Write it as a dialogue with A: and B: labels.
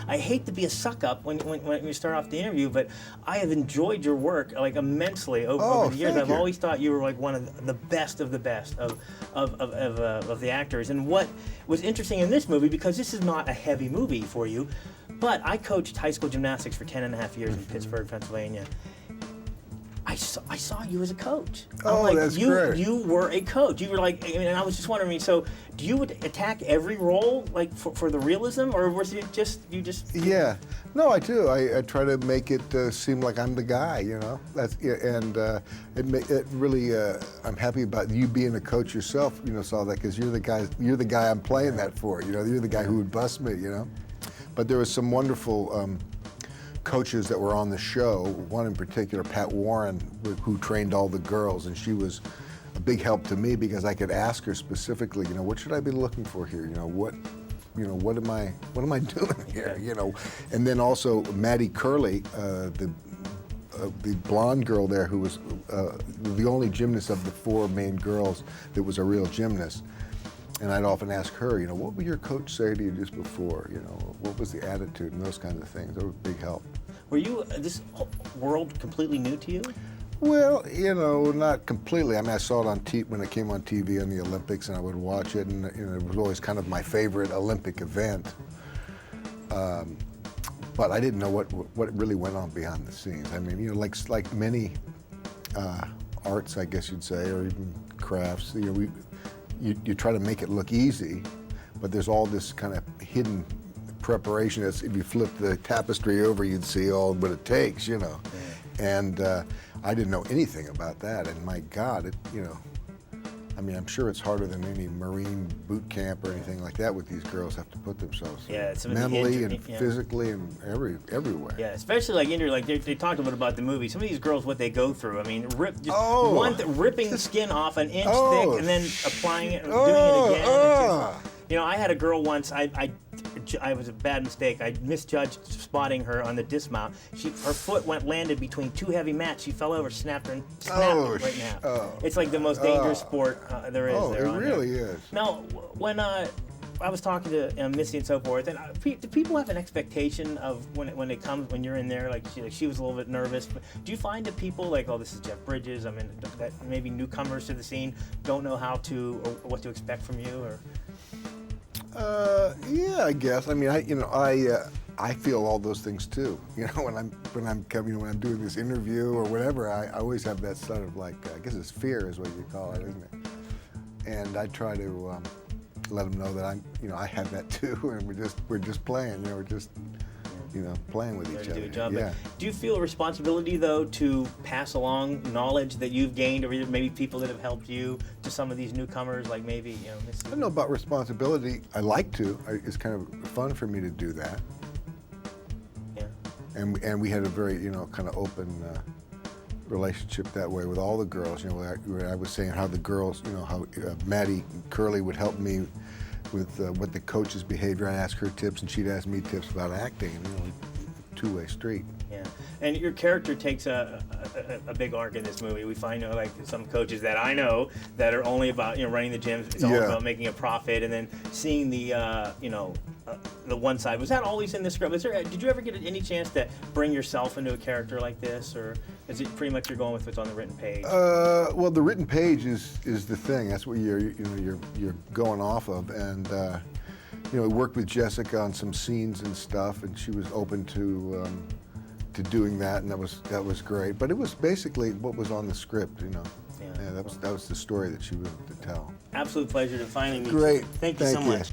A: I hate to be a suck up when you start off the interview, but I have enjoyed your work like immensely over the years.
B: Thank
A: I've
B: you.
A: always thought you were like one of the best of the best of the actors. And what was interesting in this movie, because this is not a heavy movie for you, but I coached high school gymnastics for 10.5 years in Pittsburgh, Pennsylvania. I saw you as a coach.
B: Oh,
A: I'm like,
B: that's great.
A: You were a coach. You were like, I mean, and I was just wondering, so do you attack every role like for the realism, or was it just you just?
B: Yeah, no, I do. I try to make it seem like I'm the guy, you know. That's and it really. I'm happy about you being a coach yourself. You know, saw that because you're the guy. You're the guy I'm playing that for. You know, you're the guy who would bust me. You know, but there was some wonderful. Coaches that were on the show, one in particular, Pat Warren, who trained all the girls, and she was a big help to me because I could ask her specifically, you know, what should I be looking for here? You know, what am I doing here? You know, and then also Maddie Curley, the blonde girl there, who was the only gymnast of the 4 main girls that was a real gymnast. And I'd often ask her, you know, what would your coach say to you just before? You know, what was the attitude and those kinds of things? They were a big help.
A: Were you this world completely new to you?
B: Well, you know, not completely. I mean, I saw it on when it came on TV on the Olympics, and I would watch it, and you know, it was always kind of my favorite Olympic event. But I didn't know what really went on behind the scenes. I mean, you know, like many arts, I guess you'd say, or even crafts. You know, you try to make it look easy, but there's all this kind of hidden preparation. As if you flip the tapestry over, you'd see all what it takes, you know. Yeah. And I didn't know anything about that. And my God, you know, I mean, I'm sure it's harder than any Marine boot camp or anything like that. With these girls have to put themselves mentally and physically and everywhere.
A: Yeah, especially like they talked a bit about the movie. Some of these girls, what they go through. I mean, ripping the skin off an inch thick and then applying it and doing it again. You know, I had a girl once. I was a bad mistake. I misjudged spotting her on the dismount. Her foot landed between 2 heavy mats. She fell over, snapped it right now. It's like the most dangerous sport there is.
B: It really is.
A: Now, when I was talking to Missy and so forth, and do people have an expectation of when you're in there? Like she was a little bit nervous. But do you find that people like, oh, this is Jeff Bridges? I mean, that maybe newcomers to the scene don't know how to or what to expect from you, or?
B: Yeah, I guess. I mean, I feel all those things too. You know, when I'm doing this interview or whatever, I always have that sort of like, I guess it's fear is what you call it, isn't it? And I try to let them know that I have that too, and we're just playing. You know, we're just playing with each other.
A: Do a job.
B: Yeah.
A: Do you feel a responsibility though to pass along knowledge that you've gained, or maybe people that have helped you to some of these newcomers, like maybe Missy?
B: I don't know about responsibility. I like to. It's kind of fun for me to do that.
A: Yeah.
B: And we had a very kind of open relationship that way with all the girls. You know, where I was saying how the girls, how Maddie Curley would help me with what the coach's behavior. I'd ask her tips, and she'd ask me tips about acting. And two-way street.
A: Yeah, and your character takes a big arc in this movie. We find like some coaches that I know that are only about running the gyms. It's all about making a profit, and then seeing the the one side. Was that always in the script? Did you ever get any chance to bring yourself into a character like this, or is it pretty much you're going with what's on the written page?
B: Well, the written page is the thing. That's what you're going off of, and we worked with Jessica on some scenes and stuff, and she was open to doing that, and that was great. But it was basically what was on the script, Yeah, that was the story that she wanted to tell.
A: Absolute pleasure to finally meet you.
B: Great.
A: Thank you so much.